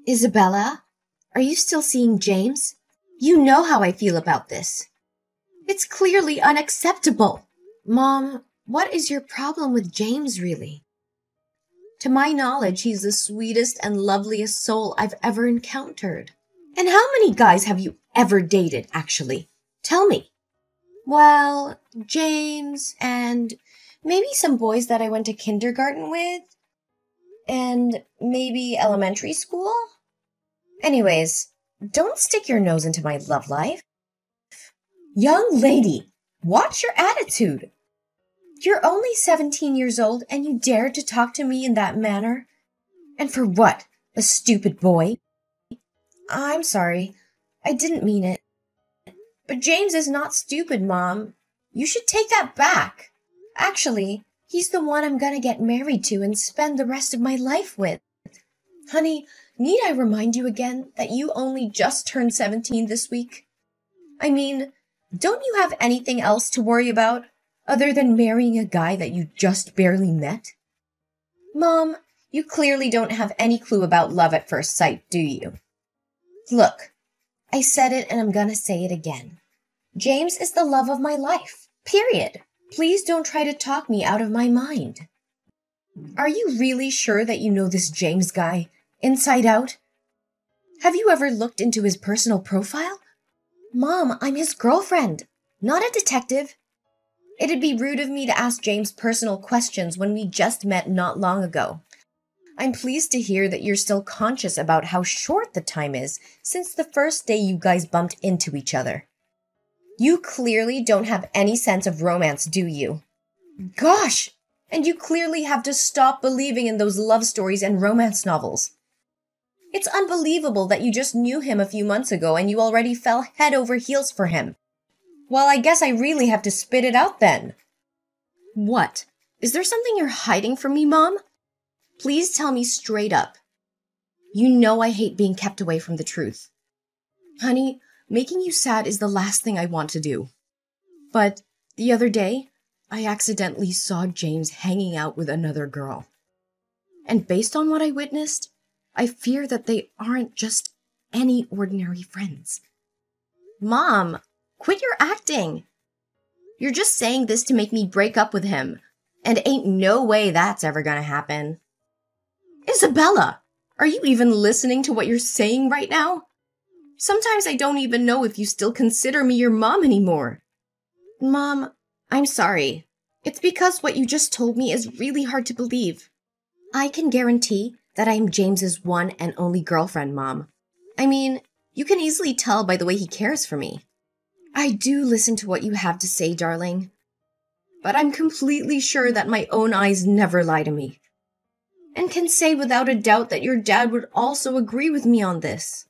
Isabella, are you still seeing James? You know how I feel about this. It's clearly unacceptable. Mom, what is your problem with James, really? To my knowledge, he's the sweetest and loveliest soul I've ever encountered. And how many guys have you ever dated, actually? Tell me. Well, James and maybe some boys that I went to kindergarten with. And maybe elementary school? Anyways, don't stick your nose into my love life. Young lady, watch your attitude. You're only 17 years old and you dare to talk to me in that manner? And for what? A stupid boy? I'm sorry. I didn't mean it. But James is not stupid, Mom. You should take that back. Actually, he's the one I'm gonna get married to and spend the rest of my life with. Honey, need I remind you again that you only just turned 17 this week? I mean, don't you have anything else to worry about other than marrying a guy that you just barely met? Mom, you clearly don't have any clue about love at first sight, do you? Look, I said it and I'm gonna say it again. James is the love of my life, period. Please don't try to talk me out of my mind. Are you really sure that you know this James guy, inside out? Have you ever looked into his personal profile? Mom, I'm his girlfriend, not a detective. It'd be rude of me to ask James personal questions when we just met not long ago. I'm pleased to hear that you're still conscious about how short the time is since the first day you guys bumped into each other. You clearly don't have any sense of romance, do you? Gosh! And you clearly have to stop believing in those love stories and romance novels. It's unbelievable that you just knew him a few months ago and you already fell head over heels for him. Well, I guess I really have to spit it out then. What? Is there something you're hiding from me, Mom? Please tell me straight up. You know I hate being kept away from the truth. Honey, making you sad is the last thing I want to do. But the other day, I accidentally saw James hanging out with another girl. And based on what I witnessed, I fear that they aren't just any ordinary friends. Mom, quit your acting. You're just saying this to make me break up with him, and ain't no way that's ever gonna happen. Isabella, are you even listening to what you're saying right now? Sometimes I don't even know if you still consider me your mom anymore. Mom, I'm sorry. It's because what you just told me is really hard to believe. I can guarantee that I'm James's one and only girlfriend, Mom. I mean, you can easily tell by the way he cares for me. I do listen to what you have to say, darling. But I'm completely sure that my own eyes never lie to me. And can say without a doubt that your dad would also agree with me on this.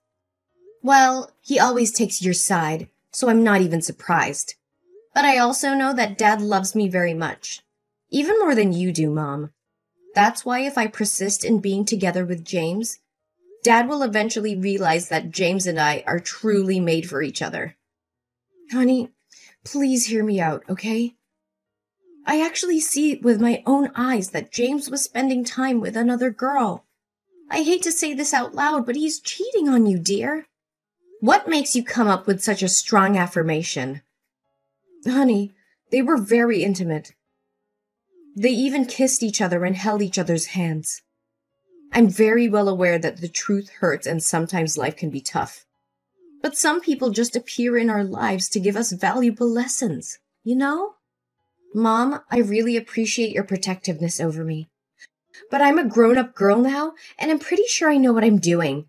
Well, he always takes your side, so I'm not even surprised. But I also know that Dad loves me very much. Even more than you do, Mom. That's why if I persist in being together with James, Dad will eventually realize that James and I are truly made for each other. Honey, please hear me out, okay? I actually see with my own eyes that James was spending time with another girl. I hate to say this out loud, but he's cheating on you, dear. What makes you come up with such a strong affirmation? Honey, they were very intimate. They even kissed each other and held each other's hands. I'm very well aware that the truth hurts and sometimes life can be tough. But some people just appear in our lives to give us valuable lessons, you know? Mom, I really appreciate your protectiveness over me. But I'm a grown-up girl now, and I'm pretty sure I know what I'm doing.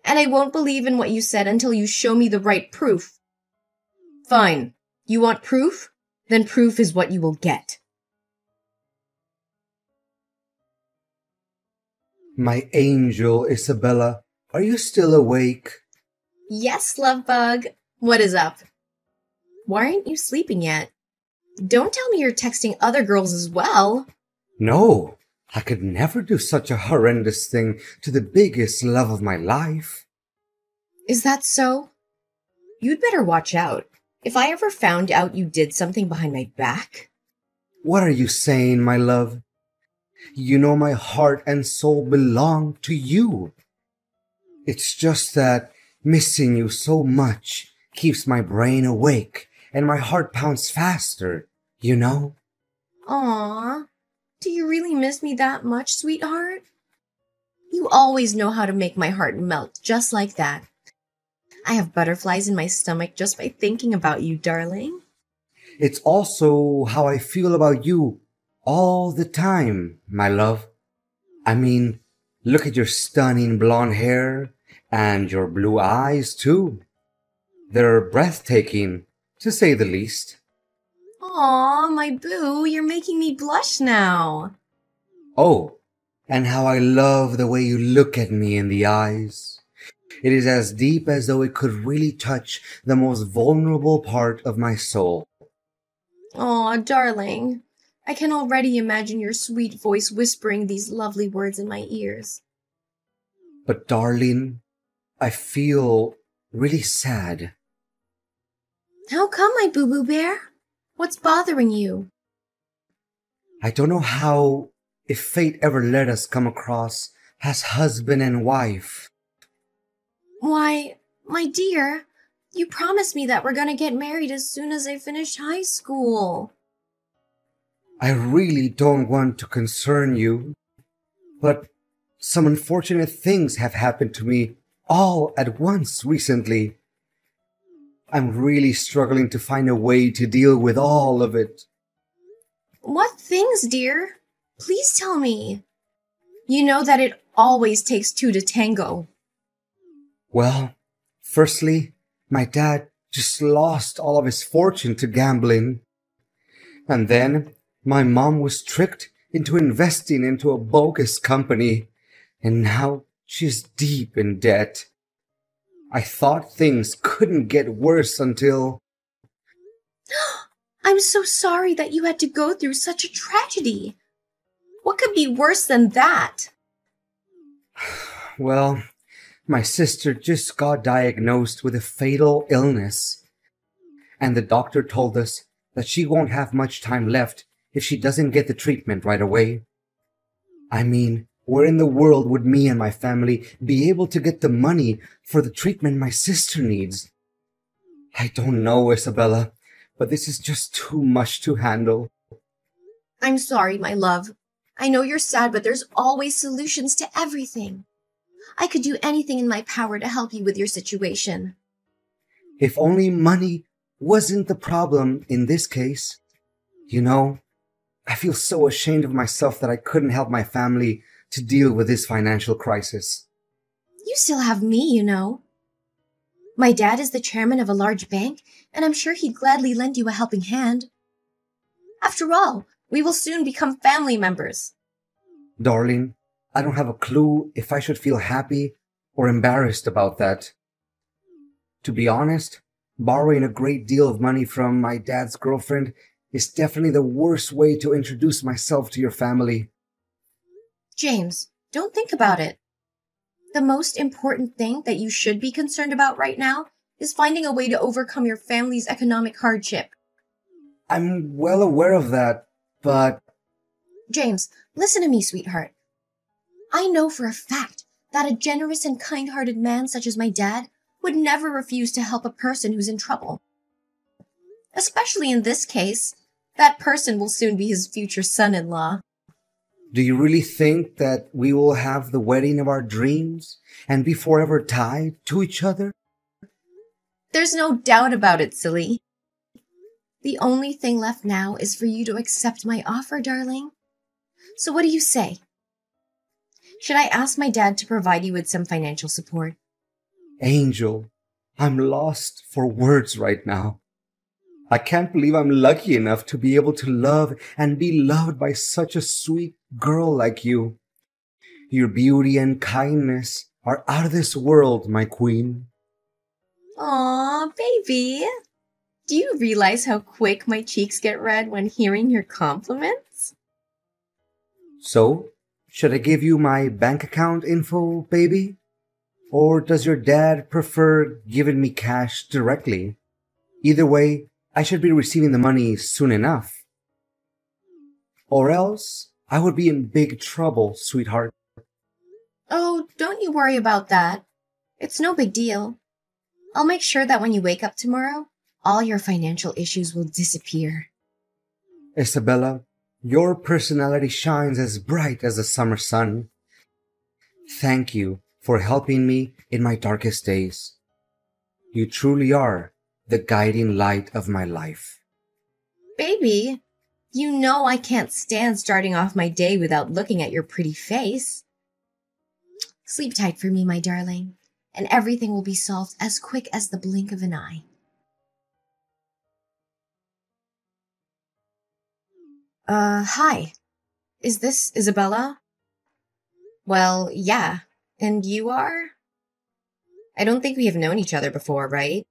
And I won't believe in what you said until you show me the right proof. Fine. You want proof? Then proof is what you will get. My angel, Isabella, are you still awake? Yes, love bug. What is up? Why aren't you sleeping yet? Don't tell me you're texting other girls as well. No, I could never do such a horrendous thing to the biggest love of my life. Is that so? You'd better watch out. If I ever found out you did something behind my back... What are you saying, my love? You know my heart and soul belong to you. It's just that missing you so much keeps my brain awake and my heart pounds faster, you know? Aw, do you really miss me that much, sweetheart? You always know how to make my heart melt just like that. I have butterflies in my stomach just by thinking about you, darling. It's also how I feel about you all the time, my love. I mean, look at your stunning blonde hair and your blue eyes, too. They're breathtaking, to say the least. Aw, my boo, you're making me blush now. Oh, and how I love the way you look at me in the eyes. It is as deep as though it could really touch the most vulnerable part of my soul. Aw, darling. I can already imagine your sweet voice whispering these lovely words in my ears. But darling, I feel really sad. How come, my boo-boo bear? What's bothering you? I don't know how, if fate ever let us come across as husband and wife. Why, my dear, you promised me that we're gonna get married as soon as I finish high school. I really don't want to concern you, but some unfortunate things have happened to me all at once recently. I'm really struggling to find a way to deal with all of it. What things, dear? Please tell me. You know that it always takes two to tango. Well, firstly, my dad just lost all of his fortune to gambling. And then my mom was tricked into investing into a bogus company, and now she's deep in debt. I thought things couldn't get worse until... I'm so sorry that you had to go through such a tragedy. What could be worse than that? Well, my sister just got diagnosed with a fatal illness, and the doctor told us that she won't have much time left if she doesn't get the treatment right away. I mean, where in the world would me and my family be able to get the money for the treatment my sister needs? I don't know, Isabella, but this is just too much to handle. I'm sorry, my love. I know you're sad, but there's always solutions to everything. I could do anything in my power to help you with your situation. If only money wasn't the problem in this case. You know, I feel so ashamed of myself that I couldn't help my family to deal with this financial crisis. You still have me, you know. My dad is the chairman of a large bank, and I'm sure he'd gladly lend you a helping hand. After all, we will soon become family members. Darling, I don't have a clue if I should feel happy or embarrassed about that. To be honest, borrowing a great deal of money from my dad's girlfriend is definitely the worst way to introduce myself to your family. James, don't think about it. The most important thing that you should be concerned about right now is finding a way to overcome your family's economic hardship. I'm well aware of that, but... James, listen to me, sweetheart. I know for a fact that a generous and kind-hearted man such as my dad would never refuse to help a person who's in trouble. Especially in this case, that person will soon be his future son-in-law. Do you really think that we will have the wedding of our dreams and be forever tied to each other? There's no doubt about it, silly. The only thing left now is for you to accept my offer, darling. So what do you say? Should I ask my dad to provide you with some financial support? Angel, I'm lost for words right now. I can't believe I'm lucky enough to be able to love and be loved by such a sweet girl like you. Your beauty and kindness are out of this world, my queen. Aw, baby. Do you realize how quick my cheeks get red when hearing your compliments? So, should I give you my bank account info, baby? Or does your dad prefer giving me cash directly? Either way, I should be receiving the money soon enough. Or else, I would be in big trouble, sweetheart. Oh, don't you worry about that. It's no big deal. I'll make sure that when you wake up tomorrow, all your financial issues will disappear. Isabella, your personality shines as bright as the summer sun. Thank you for helping me in my darkest days. You truly are the guiding light of my life. Baby, you know I can't stand starting off my day without looking at your pretty face. Sleep tight for me, my darling, and everything will be solved as quick as the blink of an eye. Hi. Is this Isabella? Well, yeah. And you are? I don't think we have known each other before, right?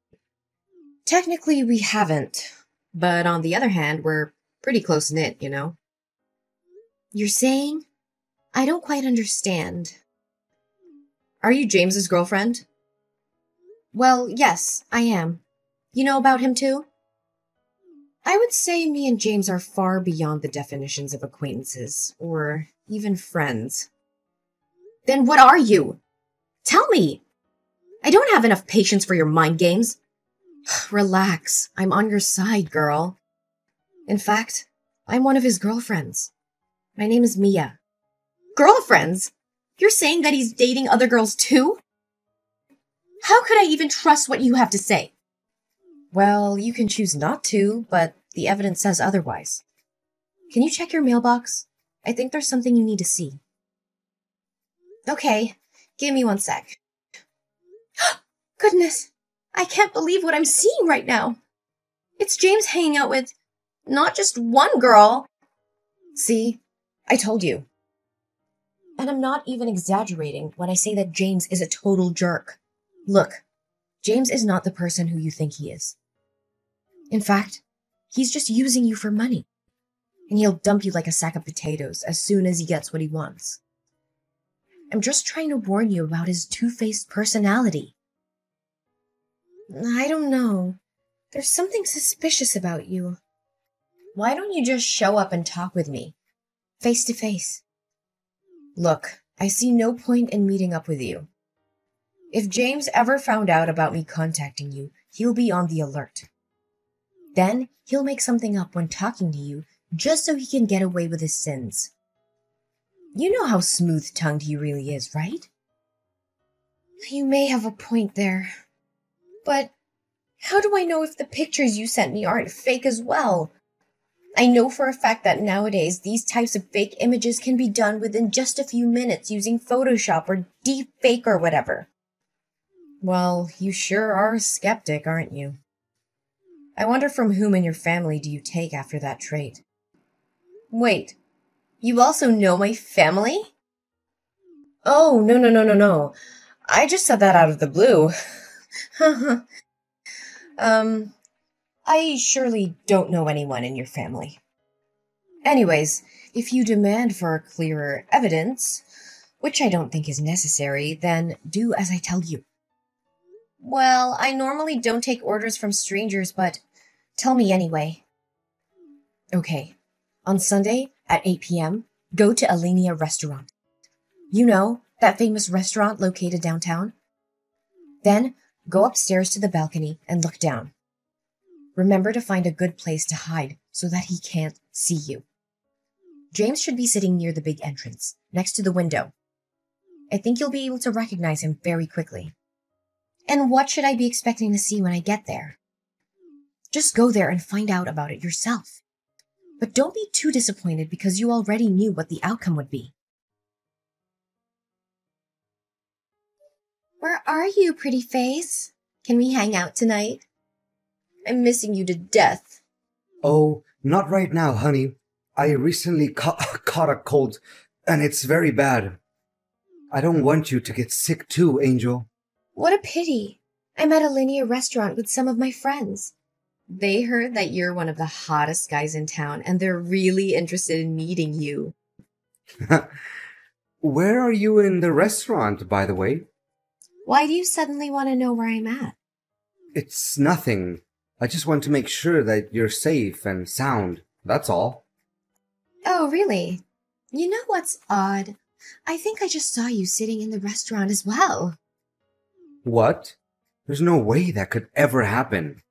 Technically, we haven't. But on the other hand, we're pretty close-knit, you know? You're saying? I don't quite understand. Are you James's girlfriend? Well, yes, I am. You know about him too? I would say me and James are far beyond the definitions of acquaintances, or even friends. Then what are you? Tell me! I don't have enough patience for your mind games. Relax, I'm on your side, girl. In fact, I'm one of his girlfriends. My name is Mia. Girlfriends? You're saying that he's dating other girls too? How could I even trust what you have to say? Well, you can choose not to, but the evidence says otherwise. Can you check your mailbox? I think there's something you need to see. Okay, give me 1 sec. Goodness, I can't believe what I'm seeing right now. It's James hanging out with not just one girl. See, I told you. And I'm not even exaggerating when I say that James is a total jerk. Look, James is not the person who you think he is. In fact, he's just using you for money. And he'll dump you like a sack of potatoes as soon as he gets what he wants. I'm just trying to warn you about his two-faced personality. I don't know. There's something suspicious about you. Why don't you just show up and talk with me? Face to face. Look, I see no point in meeting up with you. If James ever found out about me contacting you, he'll be on the alert. Then he'll make something up when talking to you just so he can get away with his sins. You know how smooth-tongued he really is, right? You may have a point there. But how do I know if the pictures you sent me aren't fake as well? I know for a fact that nowadays these types of fake images can be done within just a few minutes using Photoshop or deepfake or whatever. Well, you sure are a skeptic, aren't you? I wonder from whom in your family do you take after that trait? Wait, you also know my family? Oh, no. I just said that out of the blue. I surely don't know anyone in your family. Anyways, if you demand for clearer evidence, which I don't think is necessary, then do as I tell you. Well, I normally don't take orders from strangers, but tell me anyway. Okay, on Sunday at 8 p.m., go to Alenia Restaurant. You know, that famous restaurant located downtown? Then go upstairs to the balcony and look down. Remember to find a good place to hide so that he can't see you. James should be sitting near the big entrance, next to the window. I think you'll be able to recognize him very quickly. And what should I be expecting to see when I get there? Just go there and find out about it yourself. But don't be too disappointed because you already knew what the outcome would be. Where are you, pretty face? Can we hang out tonight? I'm missing you to death. Oh, not right now, honey. I recently caught a cold, and it's very bad. I don't want you to get sick too, Angel. What a pity. I'm at a linear restaurant with some of my friends. They heard that you're one of the hottest guys in town, and they're really interested in meeting you. Where are you in the restaurant, by the way? Why do you suddenly want to know where I'm at? It's nothing. I just want to make sure that you're safe and sound. That's all. Oh, really? You know what's odd? I think I just saw you sitting in the restaurant as well. What? There's no way that could ever happen.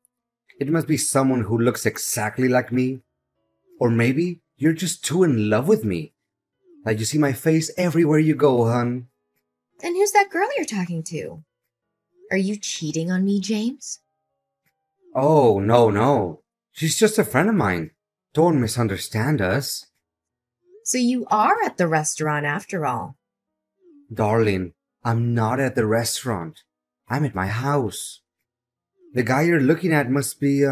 It must be someone who looks exactly like me. Or maybe you're just too in love with me. Like you see my face everywhere you go, hun. Then who's that girl you're talking to? Are you cheating on me, James? Oh, no, no. She's just a friend of mine. Don't misunderstand us. So you are at the restaurant after all. Darling, I'm not at the restaurant. I'm at my house. The guy you're looking at must be,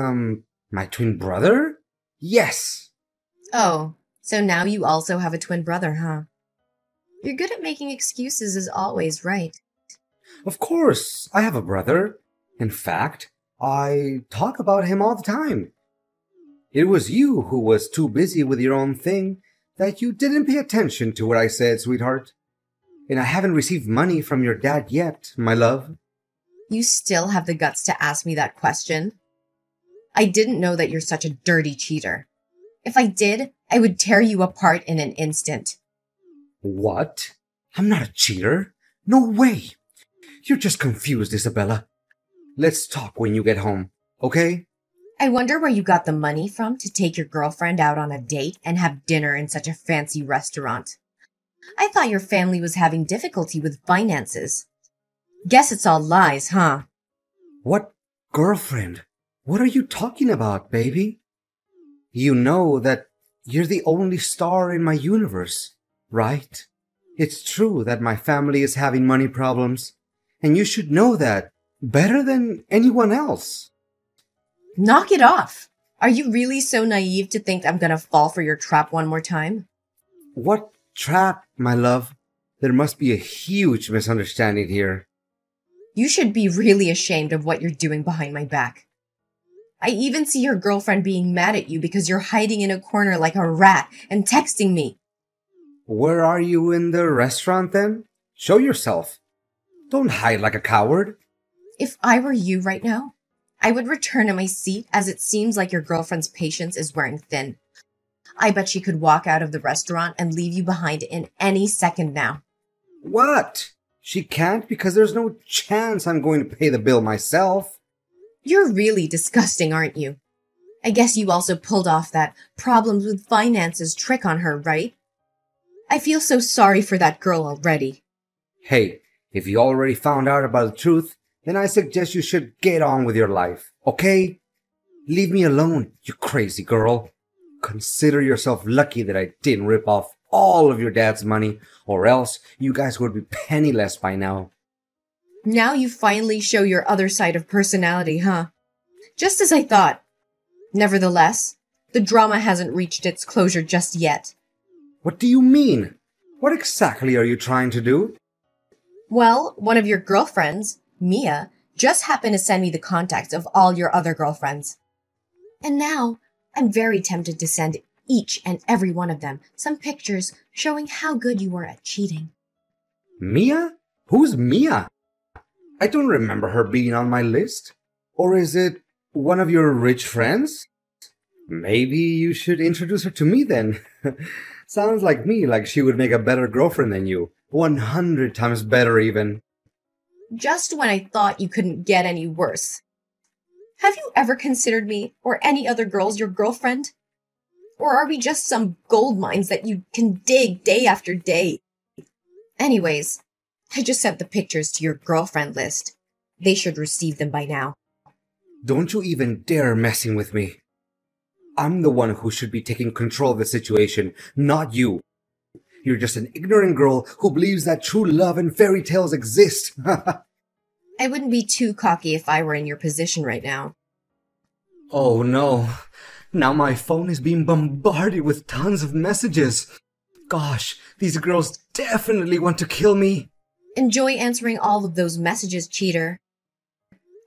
my twin brother? Yes! Oh, so now you also have a twin brother, huh? You're good at making excuses as always, right? Of course, I have a brother. In fact, I talk about him all the time. It was you who was too busy with your own thing that you didn't pay attention to what I said, sweetheart. And I haven't received money from your dad yet, my love. You still have the guts to ask me that question? I didn't know that you're such a dirty cheater. If I did, I would tear you apart in an instant. What? I'm not a cheater. No way. You're just confused, Isabella. Let's talk when you get home, okay? I wonder where you got the money from to take your girlfriend out on a date and have dinner in such a fancy restaurant. I thought your family was having difficulty with finances. Guess it's all lies, huh? What girlfriend? What are you talking about, baby? You know that you're the only star in my universe, right? It's true that my family is having money problems, and you should know that better than anyone else. Knock it off! Are you really so naive to think I'm gonna fall for your trap one more time? What trap, my love? There must be a huge misunderstanding here. You should be really ashamed of what you're doing behind my back. I even see your girlfriend being mad at you because you're hiding in a corner like a rat and texting me. Where are you in the restaurant then? Show yourself. Don't hide like a coward. If I were you right now, I would return to my seat as it seems like your girlfriend's patience is wearing thin. I bet she could walk out of the restaurant and leave you behind in any second now. What? She can't because there's no chance I'm going to pay the bill myself. You're really disgusting, aren't you? I guess you also pulled off that problems with finances trick on her, right? I feel so sorry for that girl already. Hey, if you already found out about the truth, then I suggest you should get on with your life, okay? Leave me alone, you crazy girl. Consider yourself lucky that I didn't rip off all of your dad's money, or else you guys would be penniless by now. Now you finally show your other side of personality, huh? Just as I thought. Nevertheless, the drama hasn't reached its closure just yet. What do you mean? What exactly are you trying to do? Well, one of your girlfriends, Mia, just happened to send me the contacts of all your other girlfriends. And now, I'm very tempted to send each and every one of them some pictures showing how good you were at cheating. Mia? Who's Mia? I don't remember her being on my list. Or is it one of your rich friends? Maybe you should introduce her to me then. Sounds like me, like she would make a better girlfriend than you. 100 times better even. Just when I thought you couldn't get any worse. Have you ever considered me or any other girls your girlfriend? Or are we just some gold mines that you can dig day after day? Anyways, I just sent the pictures to your girlfriend list. They should receive them by now. Don't you even dare messing with me. I'm the one who should be taking control of the situation, not you. You're just an ignorant girl who believes that true love and fairy tales exist. I wouldn't be too cocky if I were in your position right now. Oh no. Now my phone is being bombarded with tons of messages. Gosh, these girls definitely want to kill me. Enjoy answering all of those messages, cheater.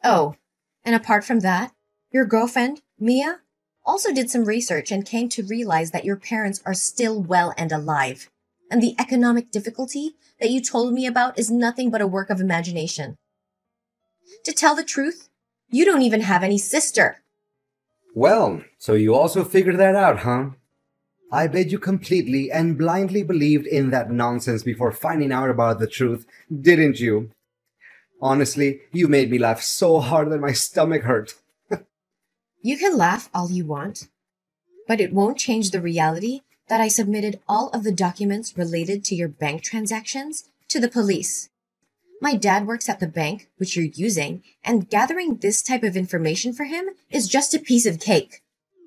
Oh, and apart from that, your girlfriend, Mia, also did some research and came to realize that your parents are still well and alive. And the economic difficulty that you told me about is nothing but a work of imagination. To tell the truth, you don't even have any sister. Well, so you also figured that out, huh? I bet you completely and blindly believed in that nonsense before finding out about the truth, didn't you? Honestly, you made me laugh so hard that my stomach hurt. You can laugh all you want, but it won't change the reality that I submitted all of the documents related to your bank transactions to the police. My dad works at the bank, which you're using, and gathering this type of information for him is just a piece of cake.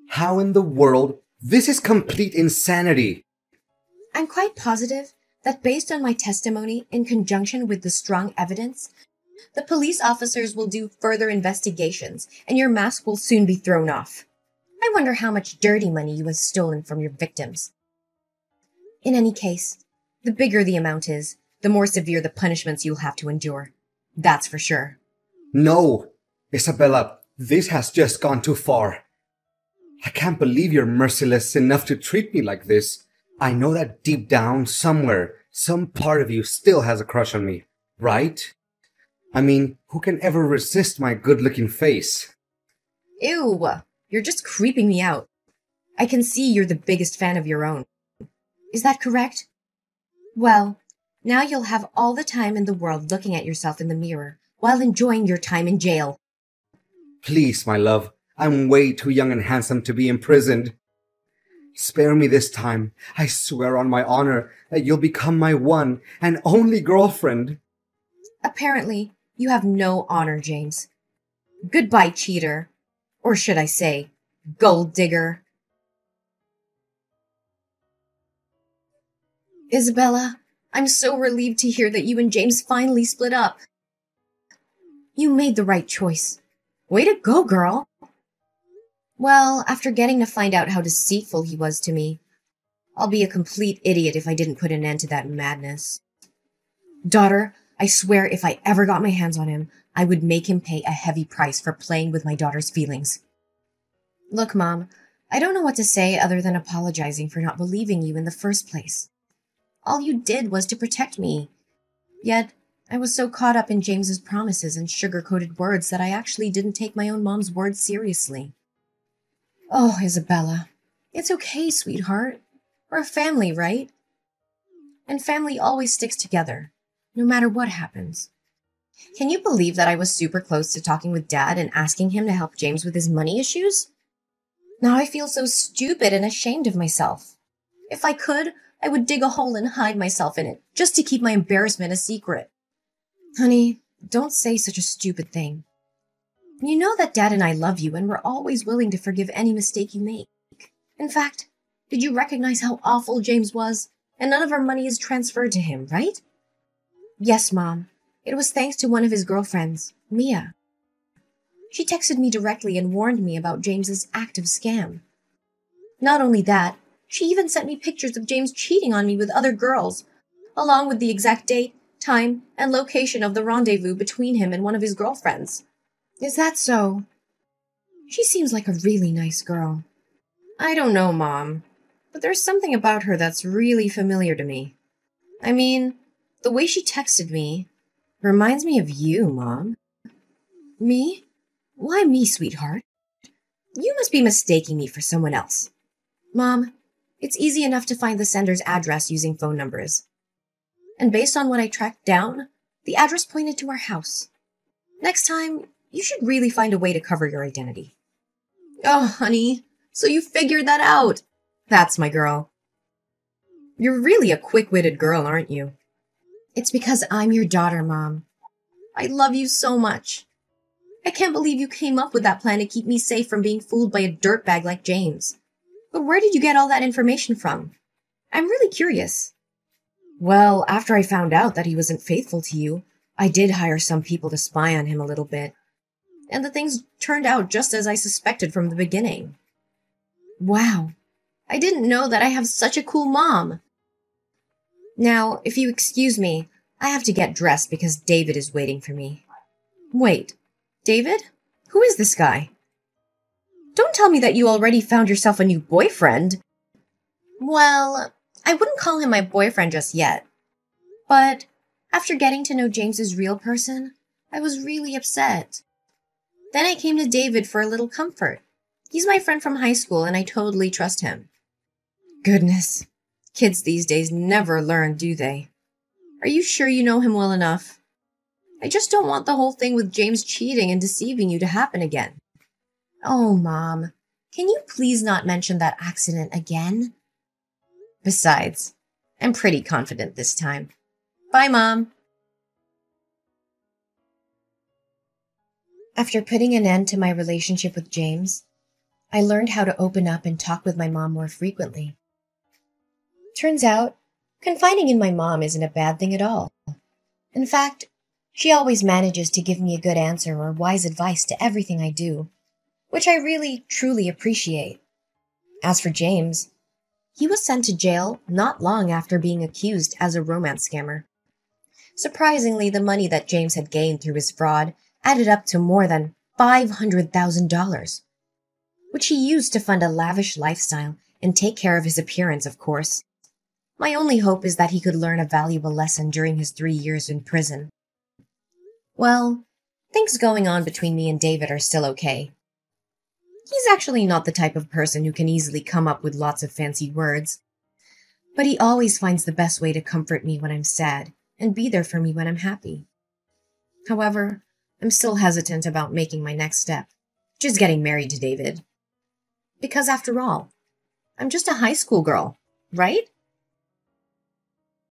How in the world? This is complete insanity. I'm quite positive that based on my testimony in conjunction with the strong evidence, the police officers will do further investigations and your mask will soon be thrown off. I wonder how much dirty money you have stolen from your victims. In any case, the bigger the amount is, the more severe the punishments you'll have to endure. That's for sure. No! Isabella, this has just gone too far. I can't believe you're merciless enough to treat me like this. I know that deep down, somewhere, some part of you still has a crush on me, right? I mean, who can ever resist my good-looking face? Ew, you're just creeping me out. I can see you're the biggest fan of your own. Is that correct? Well, now you'll have all the time in the world looking at yourself in the mirror while enjoying your time in jail. Please, my love, I'm way too young and handsome to be imprisoned. Spare me this time. I swear on my honor that you'll become my one and only girlfriend. Apparently, you have no honor, James. Goodbye, cheater. Or should I say, gold digger. Isabella, I'm so relieved to hear that you and James finally split up. You made the right choice. Way to go, girl. Well, after getting to find out how deceitful he was to me, I'll be a complete idiot if I didn't put an end to that madness. Daughter, I swear if I ever got my hands on him, I would make him pay a heavy price for playing with my daughter's feelings. Look, Mom, I don't know what to say other than apologizing for not believing you in the first place. All you did was to protect me. Yet, I was so caught up in James's promises and sugar-coated words that I actually didn't take my own mom's words seriously. Oh, Isabella, it's okay, sweetheart. We're a family, right? And family always sticks together, no matter what happens. Can you believe that I was super close to talking with Dad and asking him to help James with his money issues? Now I feel so stupid and ashamed of myself. If I could, I would dig a hole and hide myself in it, just to keep my embarrassment a secret. Honey, don't say such a stupid thing. You know that Dad and I love you, and we're always willing to forgive any mistake you make. In fact, did you recognize how awful James was? And none of our money is transferred to him, right? Yes, Mom. It was thanks to one of his girlfriends, Mia. She texted me directly and warned me about James's active scam. Not only that, she even sent me pictures of James cheating on me with other girls, along with the exact date, time, and location of the rendezvous between him and one of his girlfriends. Is that so? She seems like a really nice girl. I don't know, Mom, but there's something about her that's really familiar to me. I mean, the way she texted me reminds me of you, Mom. Me? Why me, sweetheart? You must be mistaking me for someone else. Mom, it's easy enough to find the sender's address using phone numbers. And based on what I tracked down, the address pointed to our house. Next time, you should really find a way to cover your identity. Oh, honey, so you figured that out. That's my girl. You're really a quick-witted girl, aren't you? It's because I'm your daughter, Mom. I love you so much. I can't believe you came up with that plan to keep me safe from being fooled by a dirtbag like James. But where did you get all that information from? I'm really curious. Well, after I found out that he wasn't faithful to you, I did hire some people to spy on him a little bit. And the things turned out just as I suspected from the beginning. Wow, I didn't know that I have such a cool mom. Now, if you excuse me, I have to get dressed because David is waiting for me. Wait, David? Who is this guy? Don't tell me that you already found yourself a new boyfriend. Well, I wouldn't call him my boyfriend just yet. But after getting to know James's real person, I was really upset. Then I came to David for a little comfort. He's my friend from high school and I totally trust him. Goodness, kids these days never learn, do they? Are you sure you know him well enough? I just don't want the whole thing with James cheating and deceiving you to happen again. Oh, Mom, can you please not mention that accident again? Besides, I'm pretty confident this time. Bye, Mom. After putting an end to my relationship with James, I learned how to open up and talk with my mom more frequently. Turns out, confiding in my mom isn't a bad thing at all. In fact, she always manages to give me a good answer or wise advice to everything I do, which I really, truly appreciate. As for James, he was sent to jail not long after being accused as a romance scammer. Surprisingly, the money that James had gained through his fraud added up to more than $500,000, which he used to fund a lavish lifestyle and take care of his appearance, of course. My only hope is that he could learn a valuable lesson during his 3 years in prison. Well, things going on between me and David are still okay. He's actually not the type of person who can easily come up with lots of fancy words, but he always finds the best way to comfort me when I'm sad and be there for me when I'm happy. However, I'm still hesitant about making my next step, which is getting married to David. Because after all, I'm just a high school girl, right?